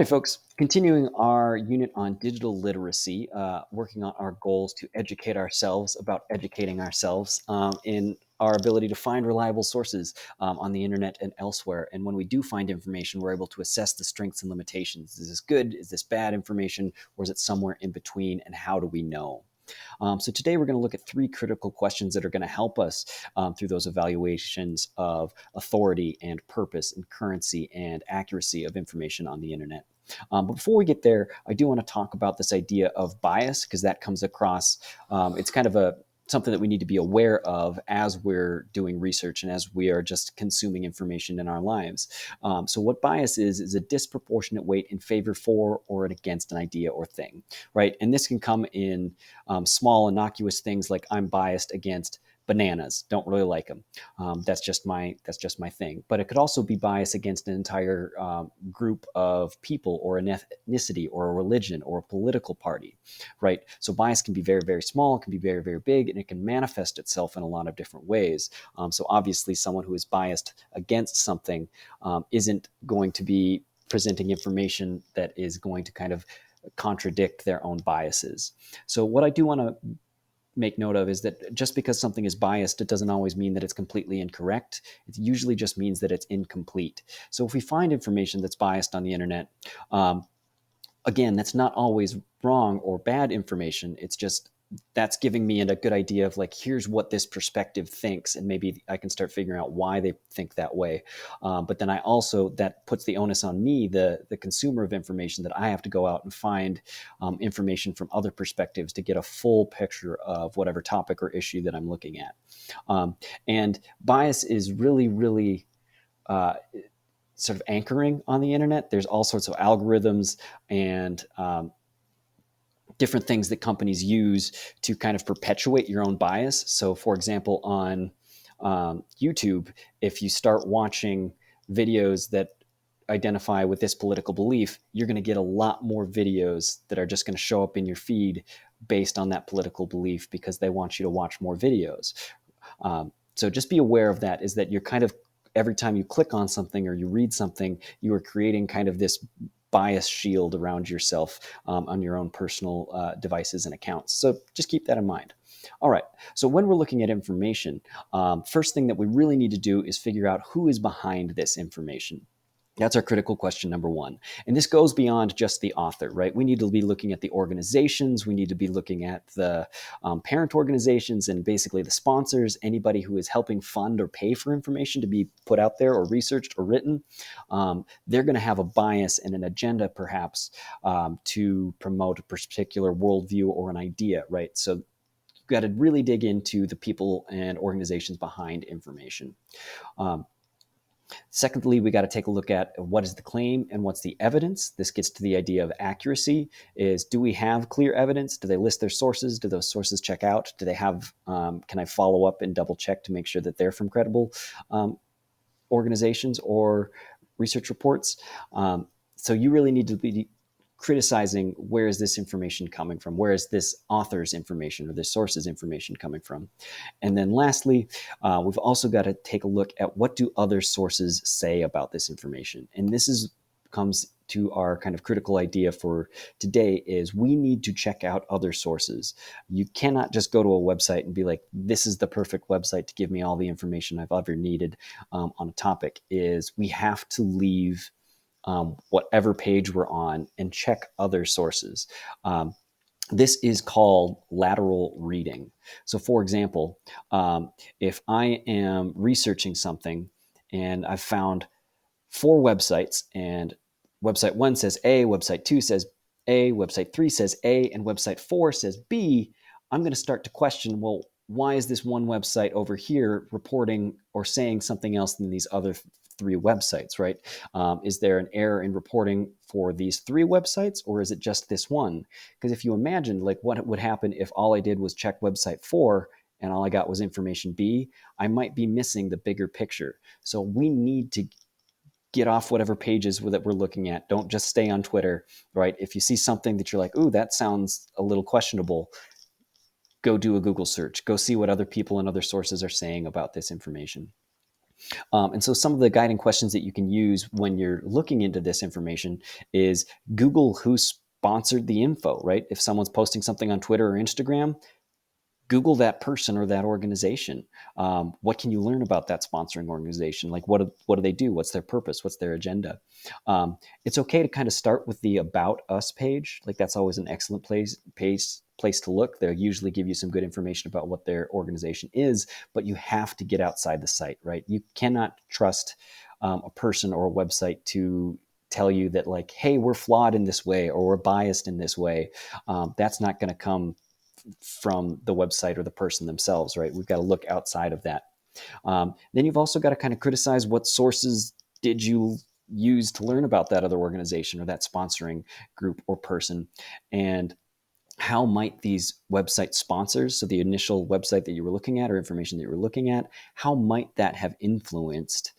Hey, folks. Continuing our unit on digital literacy, working on our goals to educate ourselves about educating ourselves in our ability to find reliable sources on the internet and elsewhere. And when we do find information, we're able to assess the strengths and limitations. Is this good? Is this bad information? Or is it somewhere in between? And how do we know? So today we're going to look at three critical questions that are going to help us through those evaluations of authority and purpose and currency and accuracy of information on the internet. But before we get there, I do want to talk about this idea of bias because that comes across. It's kind of something that we need to be aware of as we're doing research and as we are just consuming information in our lives. So what bias is a disproportionate weight in favor for or against an idea or thing, right? And this can come in small innocuous things like I'm biased against bananas, don't really like them. That's just my thing. But it could also be bias against an entire group of people or an ethnicity or a religion or a political party, right? So bias can be very, very small, it can be very, very big, and it can manifest itself in a lot of different ways. So obviously someone who is biased against something isn't going to be presenting information that is going to kind of contradict their own biases. So what I do want to make note of is that just because something is biased, it doesn't always mean that it's completely incorrect. It usually just means that it's incomplete. So if we find information that's biased on the internet, again, that's not always wrong or bad information. It's just that's giving me a good idea of like, here's what this perspective thinks. And maybe I can start figuring out why they think that way. But then that puts the onus on me, the consumer of information, that I have to go out and find information from other perspectives to get a full picture of whatever topic or issue that I'm looking at. And bias is really, really sort of anchoring on the internet. There's all sorts of algorithms and different things that companies use to kind of perpetuate your own bias. So, for example, on YouTube, if you start watching videos that identify with this political belief, you're going to get a lot more videos that are just going to show up in your feed based on that political belief because they want you to watch more videos. So just be aware of that, is that you're kind of, every time you click on something or you read something, you are creating kind of this bias shield around yourself on your own personal devices and accounts. So just keep that in mind. All right. So when we're looking at information, first thing that we really need to do is figure out who is behind this information. That's our critical question number one. And this goes beyond just the author, right? We need to be looking at the organizations. We need to be looking at the parent organizations and basically the sponsors, anybody who is helping fund or pay for information to be put out there or researched or written. They're going to have a bias and an agenda, perhaps, to promote a particular worldview or an idea, right? So you've got to really dig into the people and organizations behind information. Secondly, we got to take a look at what is the claim and what's the evidence. This gets to the idea of accuracy. Is, do we have clear evidence? Do they list their sources? Do those sources check out? Do they have, can I follow up and double check to make sure that they're from credible organizations or research reports? So you really need to be criticizing, where is this information coming from? Where is this author's information or this source's information coming from? And then lastly, we've also got to take a look at what do other sources say about this information. And this comes to our kind of critical idea for today, is we need to check out other sources. You cannot just go to a website and be like, this is the perfect website to give me all the information I've ever needed on a topic. Is we have to leave whatever page we're on and check other sources. This is called lateral reading. So for example, if I am researching something and I've found 4 websites, and website 1 says A, website 2 says A, website 3 says A, and website 4 says B, I'm going to start to question, well, why is this one website over here reporting or saying something else than these other 3 websites, right? Is there an error in reporting for these 3 websites, or is it just this one? Because if you imagine, like, what would happen if all I did was check website 4 and all I got was information B, I might be missing the bigger picture. So we need to get off whatever pages that we're looking at. Don't just stay on Twitter, right? If you see something that you're like, ooh, that sounds a little questionable, go do a Google search. Go see what other people and other sources are saying about this information. And so some of the guiding questions that you can use when you're looking into this information is Google who sponsored the info, right? If someone's posting something on Twitter or Instagram, Google that person or that organization. What can you learn about that sponsoring organization? Like, what do they do? What's their purpose? What's their agenda? It's okay to kind of start with the About Us page. Like, that's always an excellent place to look. They'll usually give you some good information about what their organization is, but you have to get outside the site, right? You cannot trust a person or a website to tell you that, like, hey, we're flawed in this way or we're biased in this way. That's not going to come from the website or the person themselves, right? We've got to look outside of that. Then you've also got to kind of criticize what sources did you use to learn about that other organization or that sponsoring group or person, and how might these website sponsors, so the initial website that you were looking at or information that you were looking at, how might that have influenced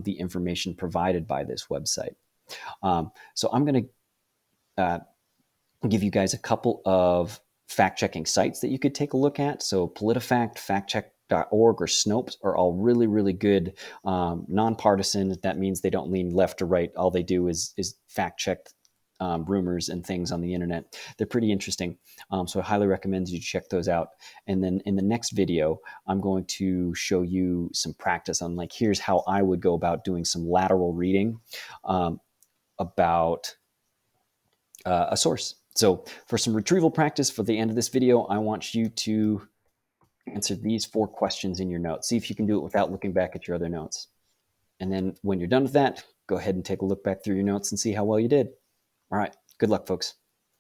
the information provided by this website? So I'm going to give you guys a couple of fact-checking sites that you could take a look at. So PolitiFact, FactCheck.org, or Snopes are all really, really good, nonpartisan. That means they don't lean left or right. All they do is fact-check rumors and things on the internet. They're pretty interesting. So I highly recommend you check those out. And then in the next video, I'm going to show you some practice on, like, here's how I would go about doing some lateral reading about a source. So for some retrieval practice for the end of this video, I want you to answer these 4 questions in your notes. See if you can do it without looking back at your other notes. And then when you're done with that, go ahead and take a look back through your notes and see how well you did. All right. Good luck, folks.